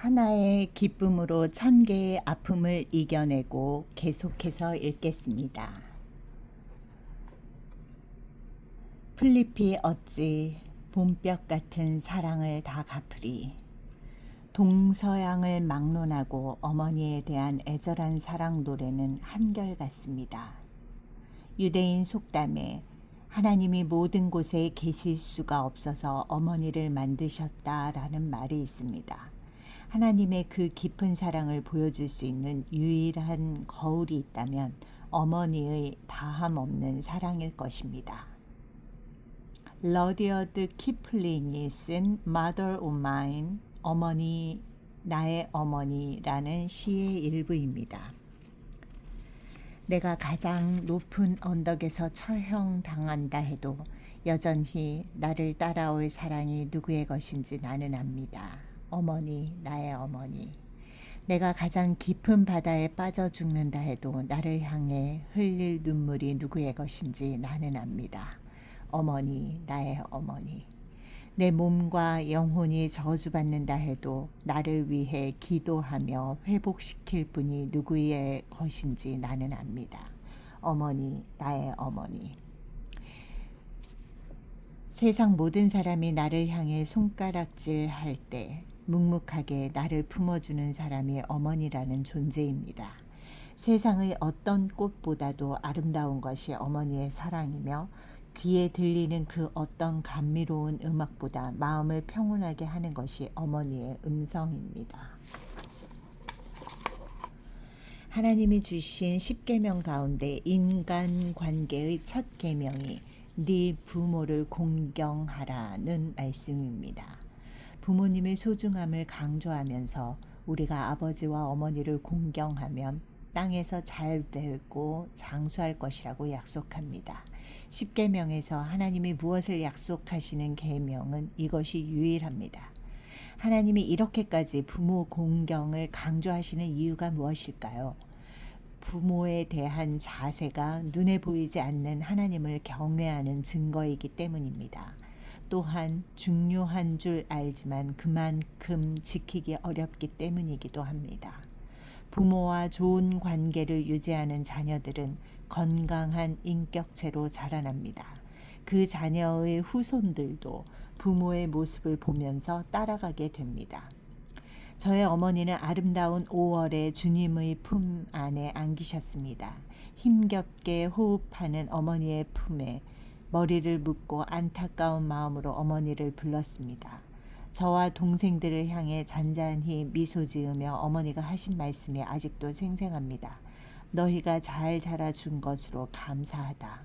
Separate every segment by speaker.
Speaker 1: 하나의 기쁨으로 1000개의 아픔을 이겨내고 계속해서 읽겠습니다. 플리피 어찌 봄볕 같은 사랑을 다 갚으리. 동서양을 막론하고 어머니에 대한 애절한 사랑 노래는 한결같습니다. 유대인 속담에 하나님이 모든 곳에 계실 수가 없어서 어머니를 만드셨다라는 말이 있습니다. 하나님의 그 깊은 사랑을 보여줄 수 있는 유일한 거울이 있다면 어머니의 다함없는 사랑일 것입니다. 러디어드 키플링이 쓴 Mother of Mine, 어머니, 나의 어머니라는 시의 일부입니다. 내가 가장 높은 언덕에서 처형당한다 해도 여전히 나를 따라올 사랑이 누구의 것인지 나는 압니다. 어머니, 나의 어머니. 내가 가장 깊은 바다에 빠져 죽는다 해도 나를 향해 흘릴 눈물이 누구의 것인지 나는 압니다. 어머니, 나의 어머니. 내 몸과 영혼이 저주받는다 해도 나를 위해 기도하며 회복시킬 분이 누구의 것인지 나는 압니다. 어머니, 나의 어머니. 세상 모든 사람이 나를 향해 손가락질 할 때 묵묵하게 나를 품어주는 사람이 어머니라는 존재입니다. 세상의 어떤 꽃보다도 아름다운 것이 어머니의 사랑이며 귀에 들리는 그 어떤 감미로운 음악보다 마음을 평온하게 하는 것이 어머니의 음성입니다. 하나님이 주신 10계명 가운데 인간관계의 첫 계명이 네 부모를 공경하라는 말씀입니다. 부모님의 소중함을 강조하면서 우리가 아버지와 어머니를 공경하면 땅에서 잘 되고 장수할 것이라고 약속합니다. 10계명에서 하나님이 무엇을 약속하시는 계명은 이것이 유일합니다. 하나님이 이렇게까지 부모 공경을 강조하시는 이유가 무엇일까요? 부모에 대한 자세가 눈에 보이지 않는 하나님을 경외하는 증거이기 때문입니다. 또한 중요한 줄 알지만 그만큼 지키기 어렵기 때문이기도 합니다. 부모와 좋은 관계를 유지하는 자녀들은 건강한 인격체로 자라납니다. 그 자녀의 후손들도 부모의 모습을 보면서 따라가게 됩니다. 저의 어머니는 아름다운 5월에 주님의 품 안에 안기셨습니다. 힘겹게 호흡하는 어머니의 품에 머리를 묻고 안타까운 마음으로 어머니를 불렀습니다. 저와 동생들을 향해 잔잔히 미소 지으며 어머니가 하신 말씀이 아직도 생생합니다. 너희가 잘 자라준 것으로 감사하다.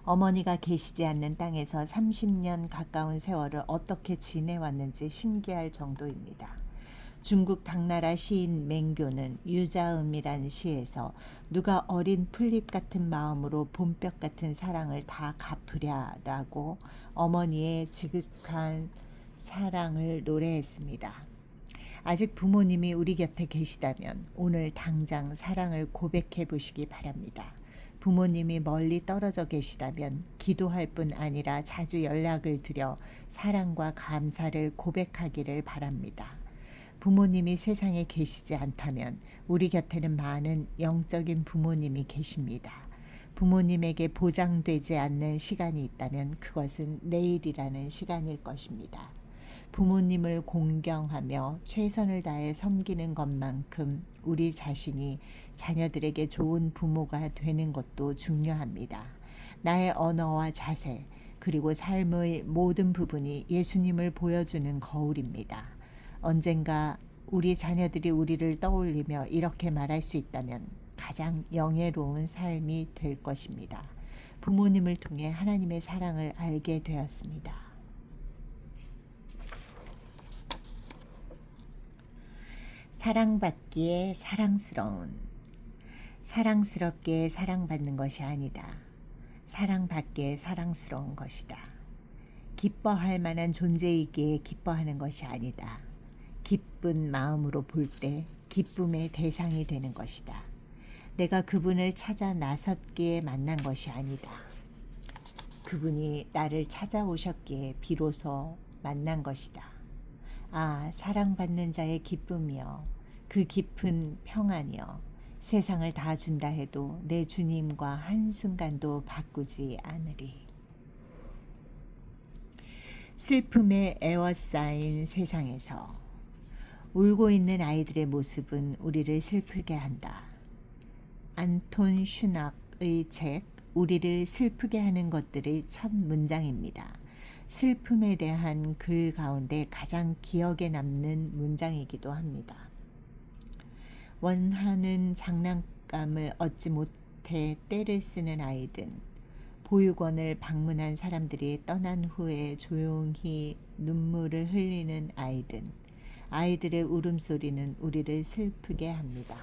Speaker 1: 어머니가 계시지 않는 땅에서 30년 가까운 세월을 어떻게 지내왔는지 신기할 정도입니다. 중국 당나라 시인 맹교는 유자음이란 시에서 누가 어린 풀잎 같은 마음으로 봄볕 같은 사랑을 다 갚으랴라고 어머니의 지극한 사랑을 노래했습니다. 아직 부모님이 우리 곁에 계시다면 오늘 당장 사랑을 고백해 보시기 바랍니다. 부모님이 멀리 떨어져 계시다면 기도할 뿐 아니라 자주 연락을 드려 사랑과 감사를 고백하기를 바랍니다. 부모님이 세상에 계시지 않다면 우리 곁에는 많은 영적인 부모님이 계십니다. 부모님에게 보장되지 않는 시간이 있다면 그것은 내일이라는 시간일 것입니다. 부모님을 공경하며 최선을 다해 섬기는 것만큼 우리 자신이 자녀들에게 좋은 부모가 되는 것도 중요합니다. 나의 언어와 자세, 그리고 삶의 모든 부분이 예수님을 보여주는 거울입니다. 언젠가 우리 자녀들이 우리를 떠올리며 이렇게 말할 수 있다면 가장 영예로운 삶이 될 것입니다. 부모님을 통해 하나님의 사랑을 알게 되었습니다. 사랑받기에 사랑스러운. 사랑스럽게 사랑받는 것이 아니다. 사랑받기에 사랑스러운 것이다. 기뻐할 만한 존재이기에 기뻐하는 것이 아니다. 기쁜 마음으로 볼 때 기쁨의 대상이 되는 것이다. 내가 그분을 찾아 나섰기에 만난 것이 아니다. 그분이 나를 찾아오셨기에 비로소 만난 것이다. 아, 사랑받는 자의 기쁨이여, 그 깊은 평안이여, 세상을 다 준다 해도 내 주님과 한순간도 바꾸지 않으리. 슬픔에 에워싸인 세상에서 울고 있는 아이들의 모습은 우리를 슬프게 한다. 안톤 슈낙의 책 우리를 슬프게 하는 것들의 첫 문장입니다. 슬픔에 대한 글 가운데 가장 기억에 남는 문장이기도 합니다. 원하는 장난감을 얻지 못해 떼를 쓰는 아이든, 보육원을 방문한 사람들이 떠난 후에 조용히 눈물을 흘리는 아이든, 아이들의 울음소리는 우리를 슬프게 합니다.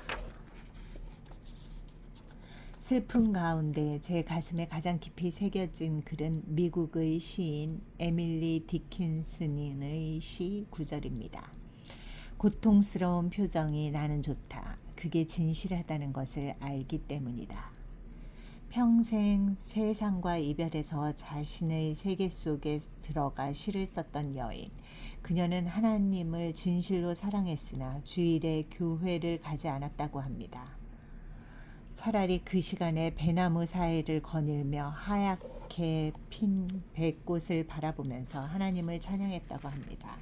Speaker 1: 슬픔 가운데 제 가슴에 가장 깊이 새겨진 글은 미국의 시인 에밀리 디킨슨의 시 구절입니다. 고통스러운 표정이 나는 좋다. 그게 진실하다는 것을 알기 때문이다. 평생 세상과 이별해서 자신의 세계 속에 들어가 시를 썼던 여인. 그녀는 하나님을 진실로 사랑했으나 주일에 교회를 가지 않았다고 합니다. 차라리 그 시간에 배나무 사이를 거닐며 하얗게 핀 뱃꽃을 바라보면서 하나님을 찬양했다고 합니다.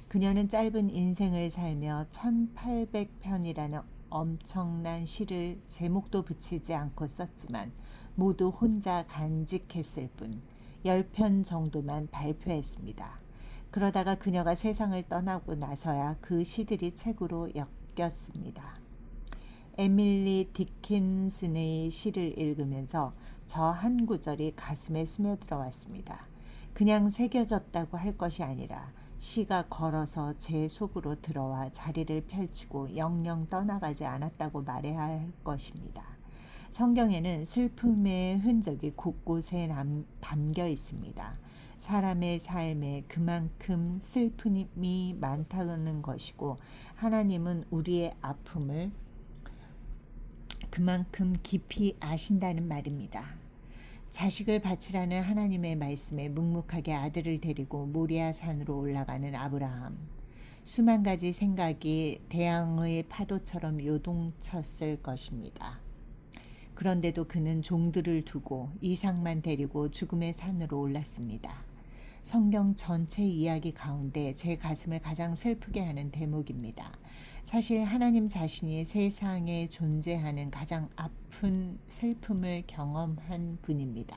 Speaker 1: 그녀는 짧은 인생을 살며 1800편이라는 엄청난 시를 제목도 붙이지 않고 썼지만 모두 혼자 간직했을 뿐 10편 정도만 발표했습니다. 그러다가 그녀가 세상을 떠나고 나서야 그 시들이 책으로 엮였습니다. 에밀리 디킨슨의 시를 읽으면서 저 한 구절이 가슴에 스며들어왔습니다. 그냥 새겨졌다고 할 것이 아니라 시가 걸어서 제 속으로 들어와 자리를 펼치고 영영 떠나가지 않았다고 말해야 할 것입니다. 성경에는 슬픔의 흔적이 곳곳에 담겨 있습니다. 사람의 삶에 그만큼 슬픔이 많다는 것이고 하나님은 우리의 아픔을 그만큼 깊이 아신다는 말입니다. 자식을 바치라는 하나님의 말씀에 묵묵하게 아들을 데리고 모리아 산으로 올라가는 아브라함. 수만 가지 생각이 대양의 파도처럼 요동쳤을 것입니다. 그런데도 그는 종들을 두고 이삭만 데리고 죽음의 산으로 올랐습니다. 성경 전체 이야기 가운데 제 가슴을 가장 슬프게 하는 대목입니다. 사실 하나님 자신이 세상에 존재하는 가장 아픈 슬픔을 경험한 분입니다.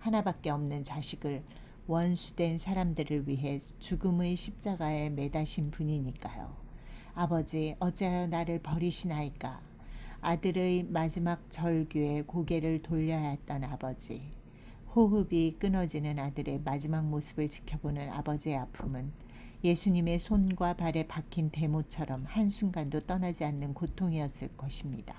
Speaker 1: 하나밖에 없는 자식을 원수된 사람들을 위해 죽음의 십자가에 매다신 분이니까요. 아버지, 어찌하여 나를 버리시나이까? 아들의 마지막 절규에 고개를 돌려야 했던 아버지. 호흡이 끊어지는 아들의 마지막 모습을 지켜보는 아버지의 아픔은 예수님의 손과 발에 박힌 대모처럼 한순간도 떠나지 않는 고통이었을 것입니다.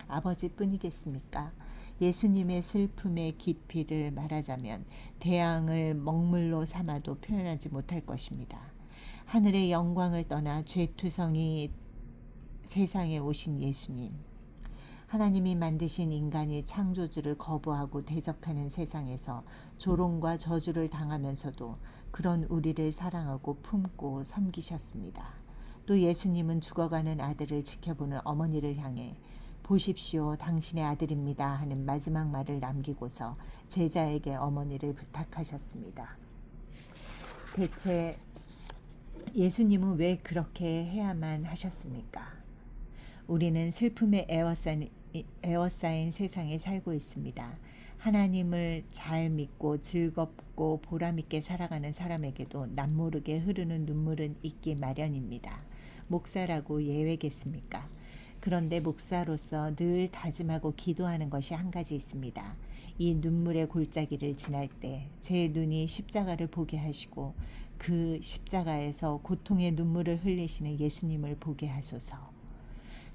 Speaker 1: 아버지뿐이겠습니까? 예수님의 슬픔의 깊이를 말하자면 대양을 먹물로 삼아도 표현하지 못할 것입니다. 하늘의 영광을 떠나 죄투성이 세상에 오신 예수님. 하나님이 만드신 인간이 창조주를 거부하고 대적하는 세상에서 조롱과 저주를 당하면서도 그런 우리를 사랑하고 품고 섬기셨습니다. 또 예수님은 죽어가는 아들을 지켜보는 어머니를 향해 보십시오, 당신의 아들입니다 하는 마지막 말을 남기고서 제자에게 어머니를 부탁하셨습니다. 대체 예수님은 왜 그렇게 해야만 하셨습니까? 우리는 슬픔에 에워싸인 세상에 살고 있습니다. 하나님을 잘 믿고 즐겁고 보람있게 살아가는 사람에게도 남모르게 흐르는 눈물은 있기 마련입니다. 목사라고 예외겠습니까? 그런데 목사로서 늘 다짐하고 기도하는 것이 한 가지 있습니다. 이 눈물의 골짜기를 지날 때 제 눈이 십자가를 보게 하시고 그 십자가에서 고통의 눈물을 흘리시는 예수님을 보게 하소서.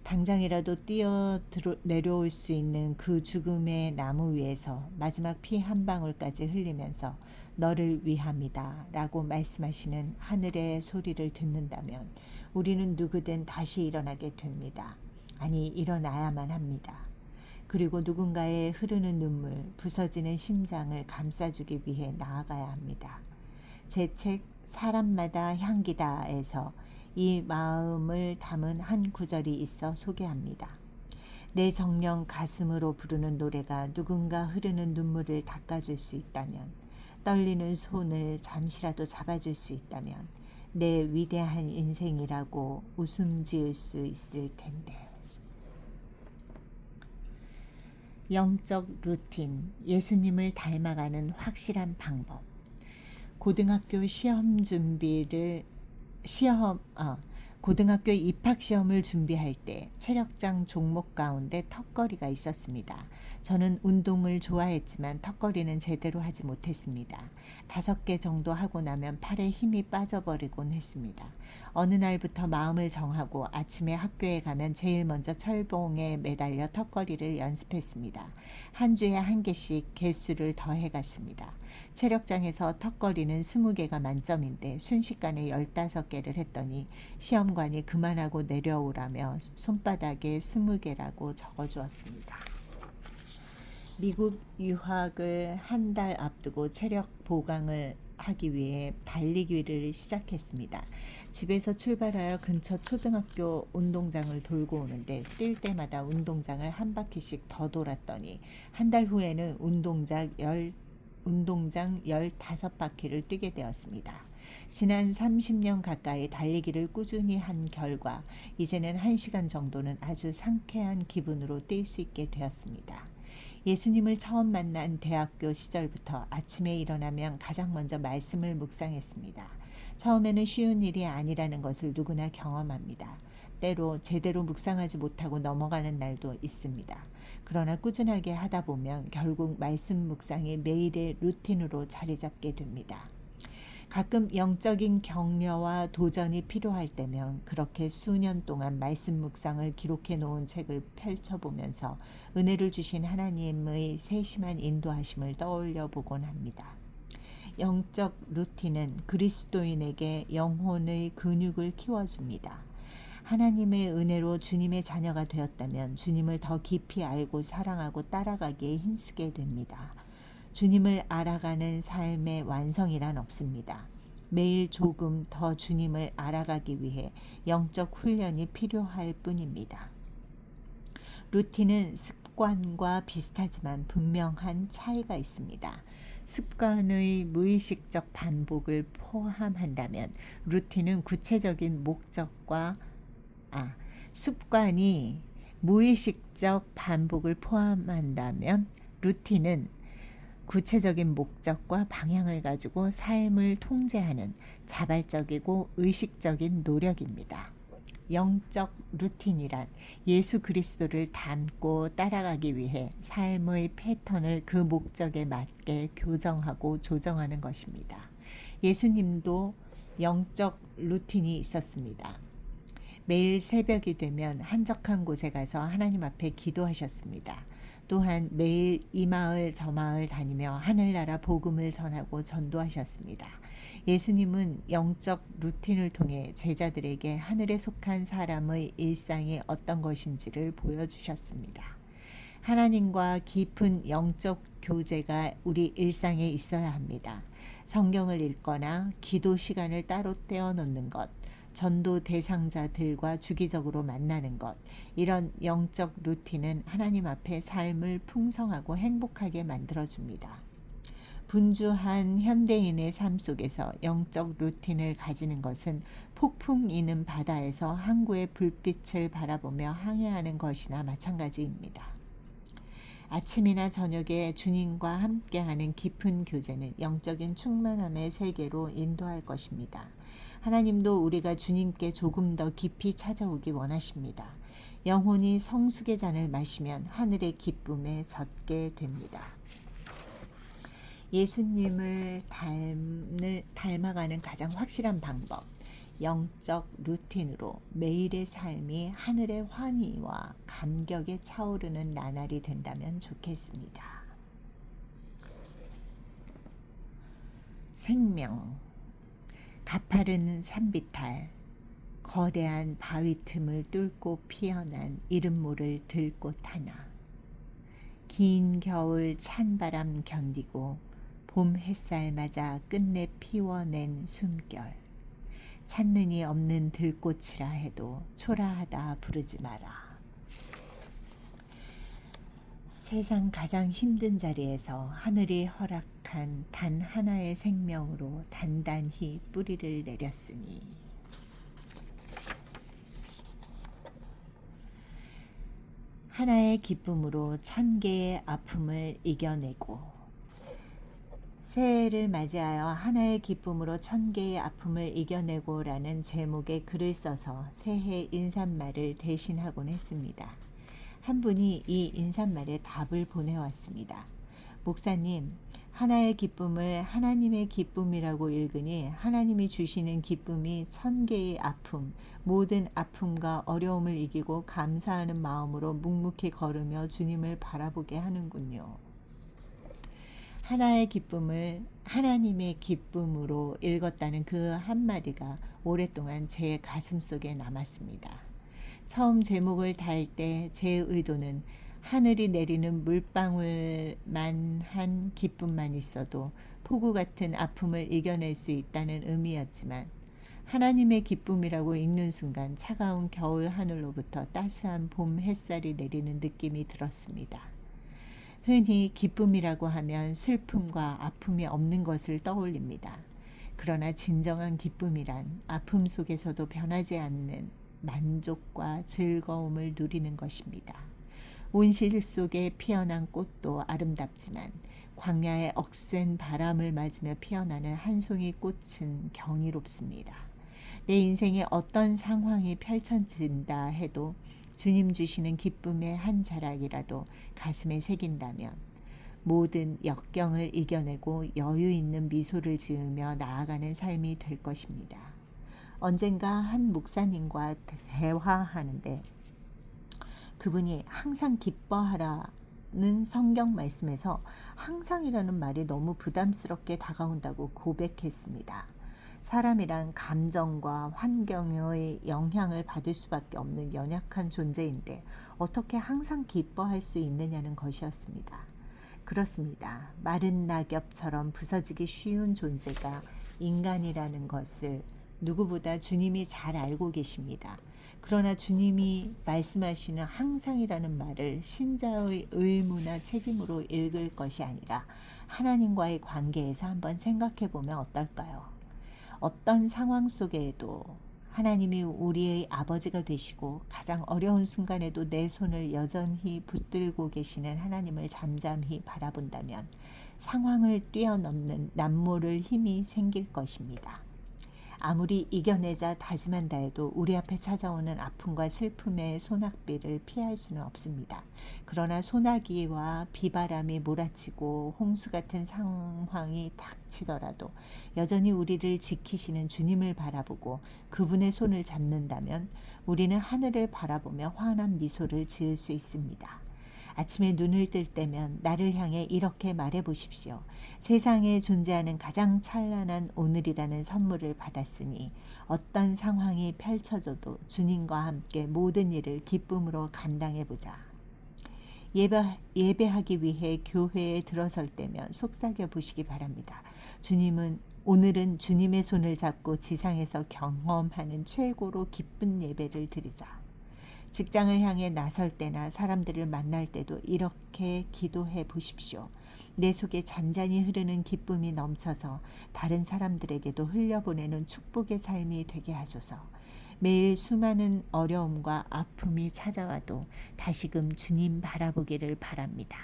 Speaker 1: 당장이라도 뛰어 내려올 수 있는 그 죽음의 나무 위에서 마지막 피 한 방울까지 흘리면서 너를 위함이다 라고 말씀하시는 하늘의 소리를 듣는다면 우리는 누구든 다시 일어나게 됩니다. 아니, 일어나야만 합니다. 그리고 누군가의 흐르는 눈물, 부서지는 심장을 감싸주기 위해 나아가야 합니다. 제 책 사람마다 향기다에서 이 마음을 담은 한 구절이 있어 소개합니다. 내 정령 가슴으로 부르는 노래가 누군가 흐르는 눈물을 닦아줄 수 있다면, 떨리는 손을 잠시라도 잡아줄 수 있다면 내 위대한 인생이라고 웃음 지을 수 있을 텐데. 영적 루틴, 예수님을 닮아가는 확실한 방법. 고등학교 고등학교 입학 시험을 준비할 때 체력장 종목 가운데 턱걸이가 있었습니다. 저는 운동을 좋아했지만 턱걸이는 제대로 하지 못했습니다. 5개 정도 하고 나면 팔에 힘이 빠져버리곤 했습니다. 어느 날부터 마음을 정하고 아침에 학교에 가면 제일 먼저 철봉에 매달려 턱걸이를 연습했습니다. 한 주에 1개씩 개수를 더해갔습니다. 체력장에서 턱걸이는 20개가 만점인데 순식간에 15개를 했더니 시험관이 그만하고 내려오라며 손바닥에 20개라고 적어주었습니다. 미국 유학을 한 달 앞두고 체력 보강을 하기 위해 달리기를 시작했습니다. 집에서 출발하여 근처 초등학교 운동장을 돌고 오는데 뛸 때마다 운동장을 한 바퀴씩 더 돌았더니 한 달 후에는 운동장 15바퀴를 뛰게 되었습니다. 지난 30년 가까이 달리기를 꾸준히 한 결과 이제는 1시간 정도는 아주 상쾌한 기분으로 뛸 수 있게 되었습니다. 예수님을 처음 만난 대학교 시절부터 아침에 일어나면 가장 먼저 말씀을 묵상했습니다. 처음에는 쉬운 일이 아니라는 것을 누구나 경험합니다. 때로 제대로 묵상하지 못하고 넘어가는 날도 있습니다. 그러나 꾸준하게 하다 보면 결국 말씀 묵상이 매일의 루틴으로 자리 잡게 됩니다. 가끔 영적인 격려와 도전이 필요할 때면 그렇게 수년 동안 말씀 묵상을 기록해 놓은 책을 펼쳐보면서 은혜를 주신 하나님의 세심한 인도하심을 떠올려 보곤 합니다. 영적 루틴은 그리스도인에게 영혼의 근육을 키워줍니다. 하나님의 은혜로 주님의 자녀가 되었다면 주님을 더 깊이 알고 사랑하고 따라가기에 힘쓰게 됩니다. 주님을 알아가는 삶의 완성이란 없습니다. 매일 조금 더 주님을 알아가기 위해 영적 훈련이 필요할 뿐입니다. 루틴은 습관과 비슷하지만 분명한 차이가 있습니다. 습관의 무의식적 반복을 포함한다면 루틴은 구체적인 습관이 무의식적 반복을 포함한다면 루틴은 구체적인 목적과 방향을 가지고 삶을 통제하는 자발적이고 의식적인 노력입니다. 영적 루틴이란 예수 그리스도를 닮고 따라가기 위해 삶의 패턴을 그 목적에 맞게 교정하고 조정하는 것입니다. 예수님도 영적 루틴이 있었습니다. 매일 새벽이 되면 한적한 곳에 가서 하나님 앞에 기도하셨습니다. 또한 매일 이 마을 저 마을 다니며 하늘나라 복음을 전하고 전도하셨습니다. 예수님은 영적 루틴을 통해 제자들에게 하늘에 속한 사람의 일상이 어떤 것인지를 보여주셨습니다. 하나님과 깊은 영적 교제가 우리 일상에 있어야 합니다. 성경을 읽거나 기도 시간을 따로 떼어놓는 것, 전도 대상자들과 주기적으로 만나는 것, 이런 영적 루틴은 하나님 앞에 삶을 풍성하고 행복하게 만들어줍니다. 분주한 현대인의 삶 속에서 영적 루틴을 가지는 것은 폭풍 이는 바다에서 항구의 불빛을 바라보며 항해하는 것이나 마찬가지입니다. 아침이나 저녁에 주님과 함께하는 깊은 교제는 영적인 충만함의 세계로 인도할 것입니다. 하나님도 우리가 주님께 조금 더 깊이 찾아오기 원하십니다. 영혼이 성숙의 잔을 마시면 하늘의 기쁨에 젖게 됩니다. 예수님을 닮아가는 가장 확실한 방법, 영적 루틴으로 매일의 삶이 하늘의 환희와 감격에 차오르는 나날이 된다면 좋겠습니다. 생명, 가파른 산비탈, 거대한 바위 틈을 뚫고 피어난 이름 모를 들꽃 하나, 긴 겨울 찬바람 견디고 봄 햇살 맞아 끝내 피워낸 숨결. 찾는 이 없는 들꽃이라 해도 초라하다 부르지 마라. 세상 가장 힘든 자리에서 하늘이 허락한 단 하나의 생명으로 단단히 뿌리를 내렸으니 하나의 기쁨으로 1000개의 아픔을 이겨내고 새해를 맞이하여 하나의 기쁨으로 1000개의 아픔을 이겨내고 라는 제목의 글을 써서 새해 인사말을 대신하곤 했습니다. 한 분이 이 인사말에 답을 보내왔습니다. 목사님, 하나의 기쁨을 하나님의 기쁨이라고 읽으니 하나님이 주시는 기쁨이 1000개의 아픔, 모든 아픔과 어려움을 이기고 감사하는 마음으로 묵묵히 걸으며 주님을 바라보게 하는군요. 하나의 기쁨을 하나님의 기쁨으로 읽었다는 그 한마디가 오랫동안 제 가슴 속에 남았습니다. 처음 제목을 달 때 제 의도는 하늘이 내리는 물방울만 한 기쁨만 있어도 폭우 같은 아픔을 이겨낼 수 있다는 의미였지만 하나님의 기쁨이라고 읽는 순간 차가운 겨울 하늘로부터 따스한 봄 햇살이 내리는 느낌이 들었습니다. 흔히 기쁨이라고 하면 슬픔과 아픔이 없는 것을 떠올립니다. 그러나 진정한 기쁨이란 아픔 속에서도 변하지 않는 만족과 즐거움을 누리는 것입니다. 온실 속에 피어난 꽃도 아름답지만 광야의 억센 바람을 맞으며 피어나는 한 송이 꽃은 경이롭습니다. 내 인생에 어떤 상황이 펼쳐진다 해도 주님 주시는 기쁨의 한 자락이라도 가슴에 새긴다면 모든 역경을 이겨내고 여유 있는 미소를 지으며 나아가는 삶이 될 것입니다. 언젠가 한 목사님과 대화하는데 그분이 항상 기뻐하라는 성경 말씀에서 항상이라는 말이 너무 부담스럽게 다가온다고 고백했습니다. 사람이란 감정과 환경의 영향을 받을 수밖에 없는 연약한 존재인데 어떻게 항상 기뻐할 수 있느냐는 것이었습니다. 그렇습니다. 마른 낙엽처럼 부서지기 쉬운 존재가 인간이라는 것을 누구보다 주님이 잘 알고 계십니다. 그러나 주님이 말씀하시는 항상이라는 말을 신자의 의무나 책임으로 읽을 것이 아니라 하나님과의 관계에서 한번 생각해 보면 어떨까요? 어떤 상황 속에도 하나님이 우리의 아버지가 되시고 가장 어려운 순간에도 내 손을 여전히 붙들고 계시는 하나님을 잠잠히 바라본다면 상황을 뛰어넘는 남모를 힘이 생길 것입니다. 아무리 이겨내자 다짐한다 해도 우리 앞에 찾아오는 아픔과 슬픔의 소낙비를 피할 수는 없습니다. 그러나 소나기와 비바람이 몰아치고 홍수 같은 상황이 닥치더라도 여전히 우리를 지키시는 주님을 바라보고 그분의 손을 잡는다면 우리는 하늘을 바라보며 환한 미소를 지을 수 있습니다. 아침에 눈을 뜰 때면 나를 향해 이렇게 말해 보십시오. 세상에 존재하는 가장 찬란한 오늘이라는 선물을 받았으니 어떤 상황이 펼쳐져도 주님과 함께 모든 일을 기쁨으로 감당해 보자. 예배하기 위해 교회에 들어설 때면 속삭여 보시기 바랍니다. 오늘은 주님의 손을 잡고 지상에서 경험하는 최고로 기쁜 예배를 드리자. 직장을 향해 나설 때나 사람들을 만날 때도 이렇게 기도해 보십시오. 내 속에 잔잔히 흐르는 기쁨이 넘쳐서 다른 사람들에게도 흘려보내는 축복의 삶이 되게 하소서. 매일 수많은 어려움과 아픔이 찾아와도 다시금 주님 바라보기를 바랍니다.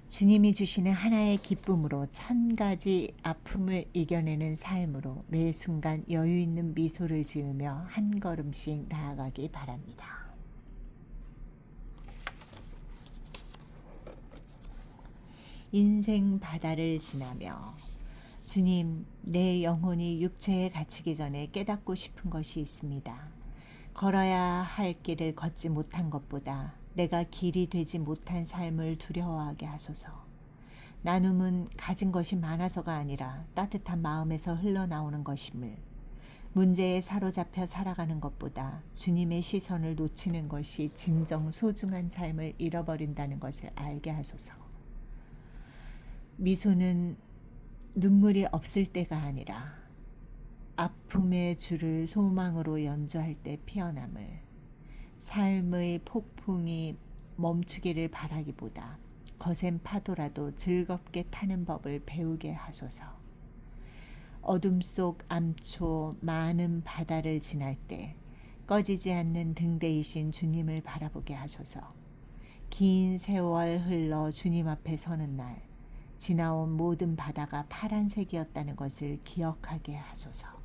Speaker 1: 주님이 주시는 하나의 기쁨으로 1000가지 아픔을 이겨내는 삶으로 매 순간 여유 있는 미소를 지으며 한 걸음씩 나아가기 바랍니다. 인생 바다를 지나며 주님, 내 영혼이 육체에 갇히기 전에 깨닫고 싶은 것이 있습니다. 걸어야 할 길을 걷지 못한 것보다 내가 길이 되지 못한 삶을 두려워하게 하소서. 나눔은 가진 것이 많아서가 아니라 따뜻한 마음에서 흘러나오는 것임을, 문제에 사로잡혀 살아가는 것보다 주님의 시선을 놓치는 것이 진정 소중한 삶을 잃어버린다는 것을 알게 하소서. 미소는 눈물이 없을 때가 아니라 아픔의 줄을 소망으로 연주할 때 피어남을, 삶의 폭풍이 멈추기를 바라기보다 거센 파도라도 즐겁게 타는 법을 배우게 하소서. 어둠 속 암초 많은 바다를 지날 때 꺼지지 않는 등대이신 주님을 바라보게 하소서. 긴 세월 흘러 주님 앞에 서는 날 지나온 모든 바다가 파란색이었다는 것을 기억하게 하소서.